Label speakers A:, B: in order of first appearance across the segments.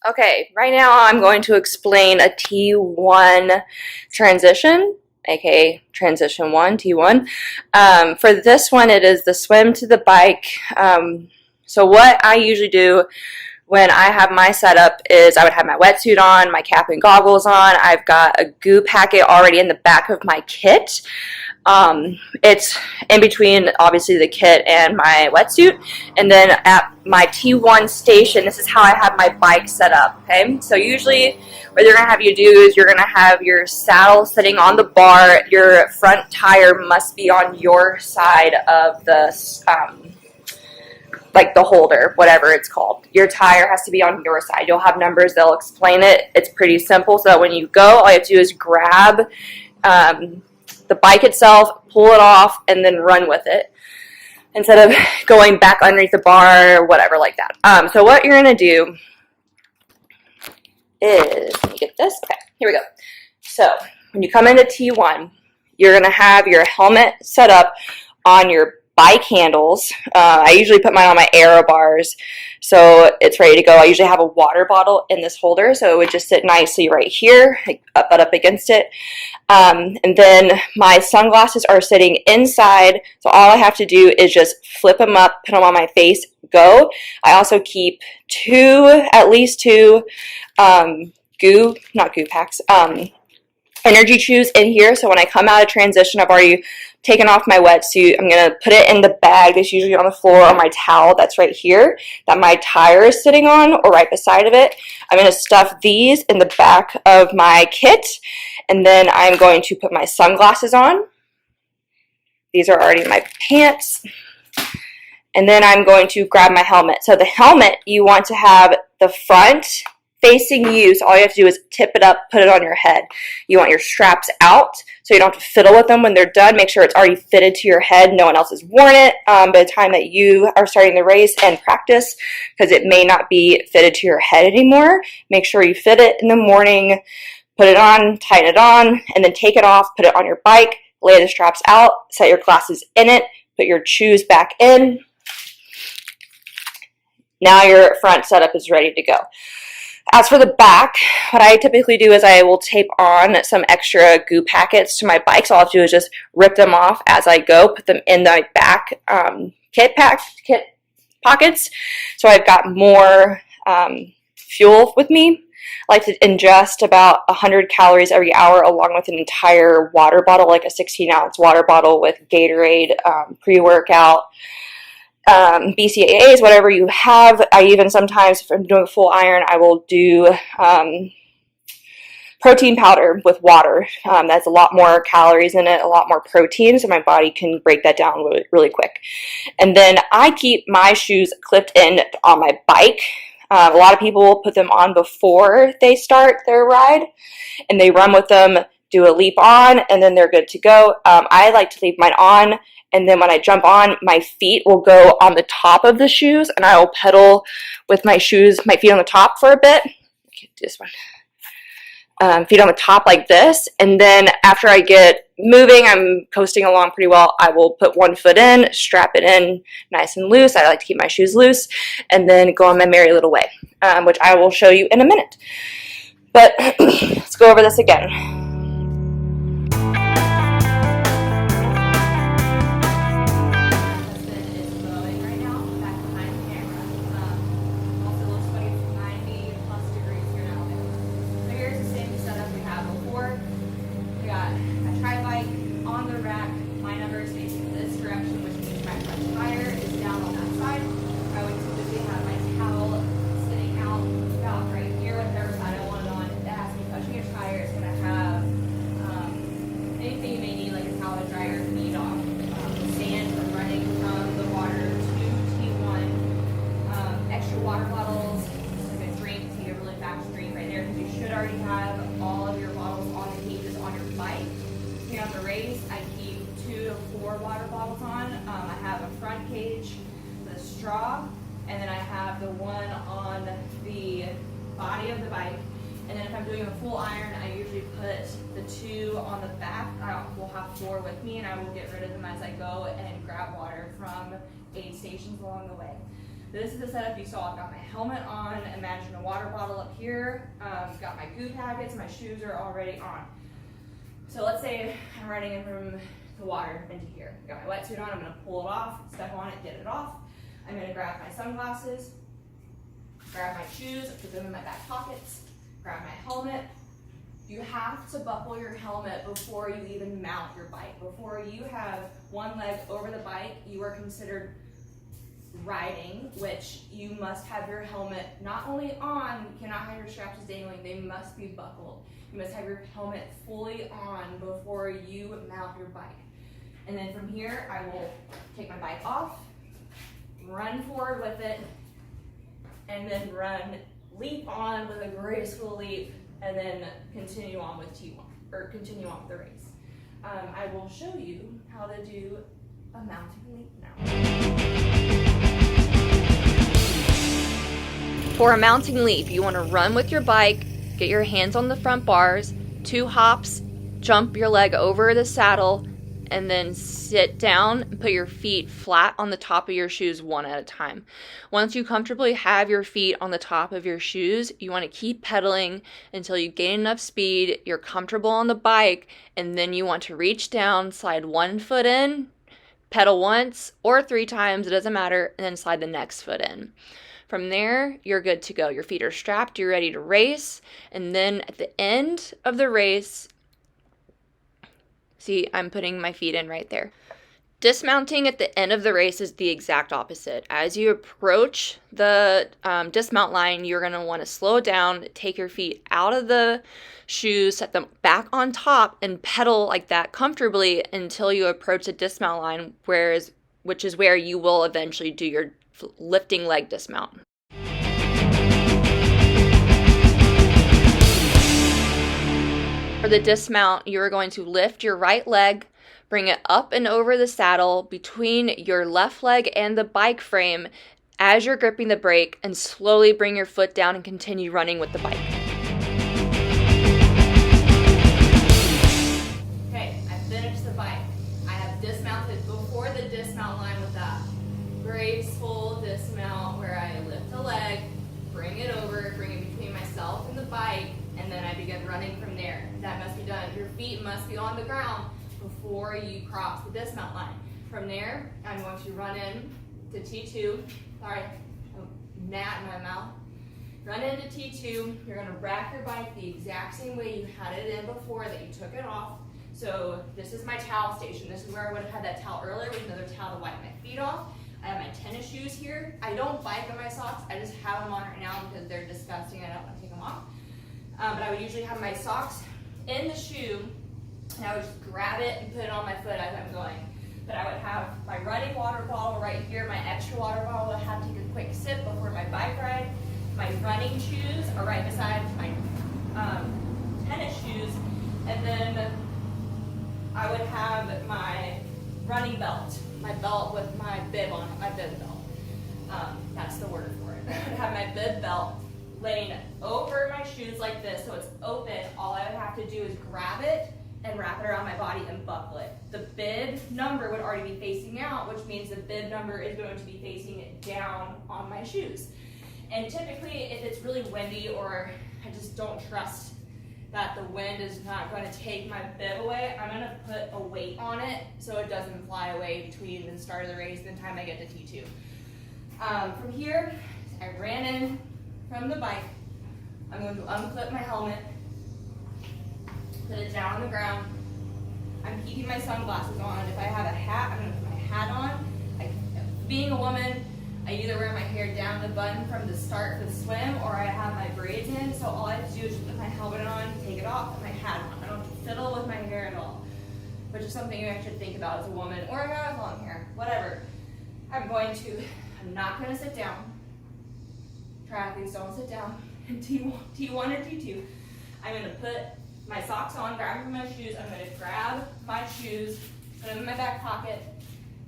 A: Okay, right now I'm going to explain a T1 transition, aka transition 1, T1. For this one, it is the swim to the bike. So what I usually do when I have my setup is I would have my wetsuit on, my cap and goggles on. I've got a goo packet already in the back of my kit. It's in between, obviously, the kit and my wetsuit. And then at my T1 station, this is how I have my bike set up, okay? So usually what they're going to have you do is you're going to have your saddle sitting on the bar. Your front tire must be on your side of the like the holder, whatever it's called. Your tire has to be on your side. You'll have numbers, they'll explain it. It's pretty simple, so that when you go, all you have to do is grab the bike itself, pull it off, and then run with it instead of going back underneath the bar or whatever like that. So what you're going to do is, let me get this. Okay, here we go. So when you come into T1, you're going to have your helmet set up on your bike handles. I usually put mine on my aero bars so it's ready to go. I usually have a water bottle in this holder, so it would just sit nicely right here, butt up against it. And then my sunglasses are sitting inside, so all I have to do is just flip them up, put them on my face, go. I also keep at least two not goo packs, energy chews in here, so when I come out of transition, I've already taken off my wetsuit. I'm going to put it in the bag that's usually on the floor, or my towel that's right here that my tire is sitting on, or right beside of it. I'm going to stuff these in the back of my kit, and then I'm going to put my sunglasses on. These are already my pants. And then I'm going to grab my helmet. So the helmet, you want to have the front facing you, so all you have to do is tip it up, put it on your head. You want your straps out, so you don't have to fiddle with them when they're done. Make sure it's already fitted to your head. No one else has worn it by the time that you are starting the race and practice, because it may not be fitted to your head anymore. Make sure you fit it in the morning, put it on, tighten it on, and then take it off, put it on your bike, lay the straps out, set your glasses in it, put your shoes back in. Now your front setup is ready to go. As for the back, what I typically do is I will tape on some extra goo packets to my bike. So all I have to do is just rip them off as I go, put them in the back kit pockets. So I've got more fuel with me. I like to ingest about 100 calories every hour, along with an entire water bottle, like a 16-ounce water bottle with Gatorade, pre-workout, BCAAs, whatever you have. I even sometimes, if I'm doing a full iron, I will do protein powder with water. That's a lot more calories in it, a lot more protein, so my body can break that down really, really quick. And then I keep my shoes clipped in on my bike. A lot of people put them on before they start their ride, and they run with them, do a leap on, and then they're good to go. I like to leave mine on, and then when I jump on, my feet will go on the top of the shoes, and I will pedal with my shoes, my feet on the top for a bit. This one. Feet on the top like this, and then after I get moving, I'm coasting along pretty well, I will put one foot in, strap it in nice and loose. I like to keep my shoes loose, and then go on my merry little way, which I will show you in a minute. But let's go over this again. Water bottles on. I have a front cage, the straw, and then I have the one on the body of the bike. And then if I'm doing a full iron, I usually put the two on the back. I will have 4 with me, and I will get rid of them as I go and grab water from aid stations along the way. This is the setup you saw. I've got my helmet on, imagine a water bottle up here, got my goo packets, my shoes are already on. So let's say I'm running in from the water into here. I've got my wetsuit on, I'm gonna pull it off, step on it, get it off. I'm gonna grab my sunglasses, grab my shoes, put them in my back pockets, grab my helmet. You have to buckle your helmet before you even mount your bike. Before you have one leg over the bike, you are considered riding, which you must have your helmet not only on, you cannot have your straps dangling, they must be buckled. You must have your helmet fully on before you mount your bike. And then from here, I will take my bike off, run forward with it, and then leap on with a graceful leap, and then continue on with T1, or continue on with the race. I will show you how to do a mounting leap now. For a mounting leap, you want to run with your bike, get your hands on the front bars, 2 hops, jump your leg over the saddle, and then sit down and put your feet flat on the top of your shoes one at a time. Once you comfortably have your feet on the top of your shoes, you want to keep pedaling until you gain enough speed, you're comfortable on the bike, and then you want to reach down, slide 1 foot in, pedal once or 3 times, it doesn't matter, and then slide the next foot in. From there, you're good to go. Your feet are strapped, you're ready to race, and then at the end of the race, see, I'm putting my feet in right there. Dismounting at the end of the race is the exact opposite. As you approach the dismount line, you're going to want to slow down, take your feet out of the shoes, set them back on top, and pedal like that comfortably until you approach the dismount line, which is where you will eventually do your lifting leg dismount. For the dismount, you are going to lift your right leg, bring it up and over the saddle between your left leg and the bike frame as you're gripping the brake, and slowly bring your foot down and continue running with the bike. Okay, I finished the bike. I have dismounted before the dismount line with that graceful dismount where I lift a leg, bring it over, bring it between myself and the bike, and then I begin running from there. That must be done. Your feet must be on the ground before you cross the dismount line. From there, I'm going to run in to T2. Sorry, a gnat in my mouth. Run into T2. You're going to rack your bike the exact same way you had it in before that you took it off. So this is my towel station. This is where I would have had that towel earlier with another towel to wipe my feet off. I have my tennis shoes here. I don't bike in my socks. I just have them on right now because they're disgusting. I don't want to take them off. But I would usually have my socks in the shoe, and I would just grab it and put it on my foot as I'm going. But I would have my running water bottle right here, my extra water bottle. I have to take a quick sip before my bike ride. My running shoes are right beside my tennis shoes. And then I would have my running belt, my belt with my bib on it, my bib belt. That's the word for it. I would have my bib belt laying over my shoes like this, so it's open. All I would have to do is grab it and wrap it around my body and buckle it. The bib number would already be facing out, which means the bib number is going to be facing down on my shoes. And typically, if it's really windy or I just don't trust that the wind is not going to take my bib away, I'm going to put a weight on it so it doesn't fly away between the start of the race and the time I get to T2. From here, I ran in from the bike. I'm going to unclip my helmet, put it down on the ground. I'm keeping my sunglasses on. If I have a hat, I'm going to put my hat on. Being a woman, I either wear my hair down the bun from the start for the swim, or I have my braids in, so all I have to do is put my helmet on, take it off, put my hat on. I don't have to fiddle with my hair at all, which is something you should think about as a woman, or a guy with long hair, whatever. I'm not going to sit down. Triathletes don't sit down in T1 or T2. I'm going to put my socks on, grab my shoes. I'm going to grab my shoes, put them in my back pocket,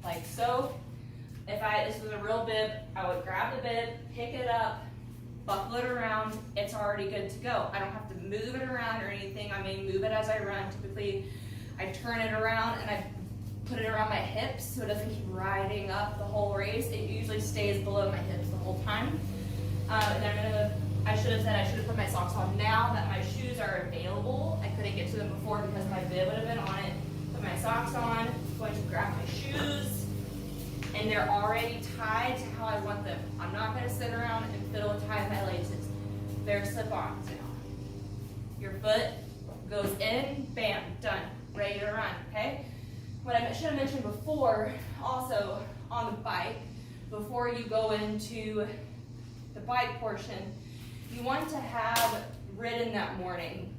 A: like so. If this was a real bib, I would grab the bib, pick it up, buckle it around. It's already good to go. I don't have to move it around or anything. I may move it as I run. Typically, I turn it around and I put it around my hips so it doesn't keep riding up the whole race. It usually stays below my hips the whole whole time. And I should have put my socks on now that my shoes are available. I couldn't get to them before because my bib would have been on it. Put my socks on, going to grab my shoes, and they're already tied to how I want them. I'm not going to sit around and fiddle and tie my laces. They're slip-ons now. Your foot goes in, bam, done, ready to run, okay? What I should have mentioned before, also on the bike, before you go into the bike portion, you want to have ridden that morning,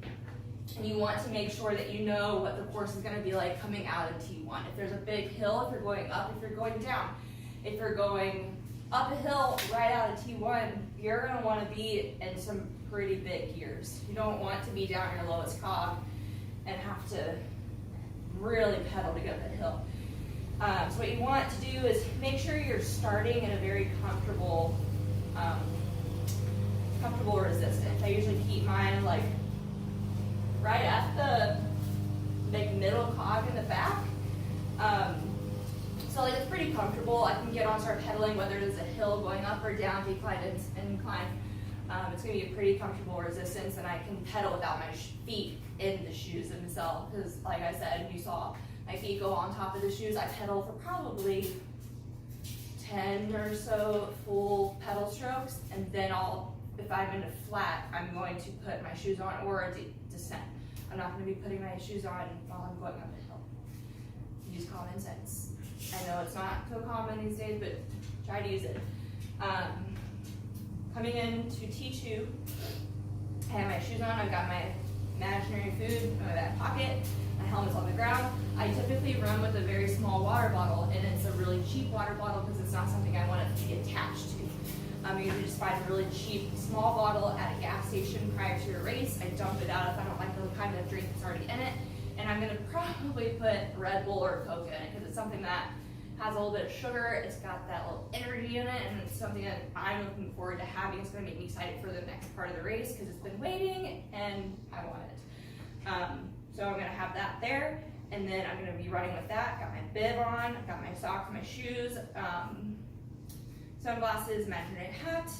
A: and you want to make sure that you know what the course is going to be like coming out of T1. If there's a big hill, if you're going up, if you're going down. If you're going up a hill right out of T1, you're going to want to be in some pretty big gears. You don't want to be down your lowest cog and have to really pedal to get up the hill. So what you want to do is make sure you're starting in a very comfortable resistance. I usually keep mine like right at the middle cog in the back. So like it's pretty comfortable. I can get on, start pedaling, whether it's a hill going up or down, decline, incline. It's going to be a pretty comfortable resistance, and I can pedal without my feet in the shoes themselves. Because like I said, you saw my feet go on top of the shoes. I pedal for probably 10 or so full pedal strokes, and then if I'm in a flat, I'm going to put my shoes on or a descent. I'm not going to be putting my shoes on while I'm going up a hill. Use common sense. I know it's not so common these days, but try to use it. Coming into T2, I have my shoes on, I've got my imaginary food in my back pocket, my helmet's on the ground. I typically run with a very small water bottle, and it's a really cheap water bottle because it's not something I want it to be attached to. You can just find a really cheap small bottle at a gas station prior to your race. I dump it out if I don't like the kind of drink that's already in it, and I'm going to probably put Red Bull or Coke in it because it's something that has a little bit of sugar, it's got that little energy in it, and it's something that I'm looking forward to having. It's going to make me excited for the next part of the race because it's been waiting and I want it. So I'm going to have that there, and then I'm going to be running with that. Got my bib on, got my socks, my shoes, sunglasses, imaginary hat,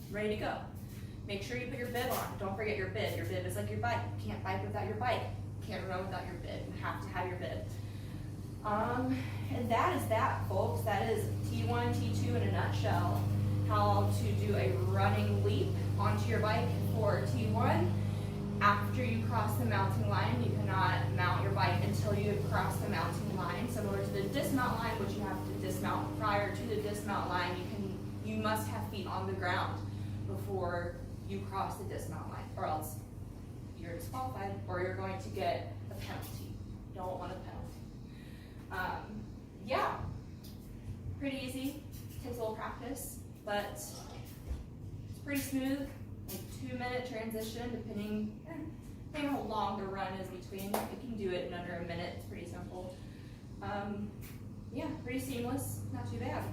A: ready to go. Make sure you put your bib on. Don't forget your bib. Your bib is like your bike. You can't bike without your bike. You can't run without your bib. You have to have your bib. And that is that, folks. That is T1, T2 in a nutshell. How to do a running leap onto your bike for T1. After you cross the mounting line, you cannot mount your bike until you have crossed the mounting line. Similar to the dismount line, which you have to dismount. Prior to the dismount line, you must have feet on the ground before you cross the dismount line, or else you're disqualified or you're going to get a penalty. Don't want a penalty. Yeah, pretty easy. Takes a little practice, but it's pretty smooth. Like 2-minute transition, depending on how long the run is between. You can do it in under a minute. It's pretty simple. Yeah, pretty seamless. Not too bad.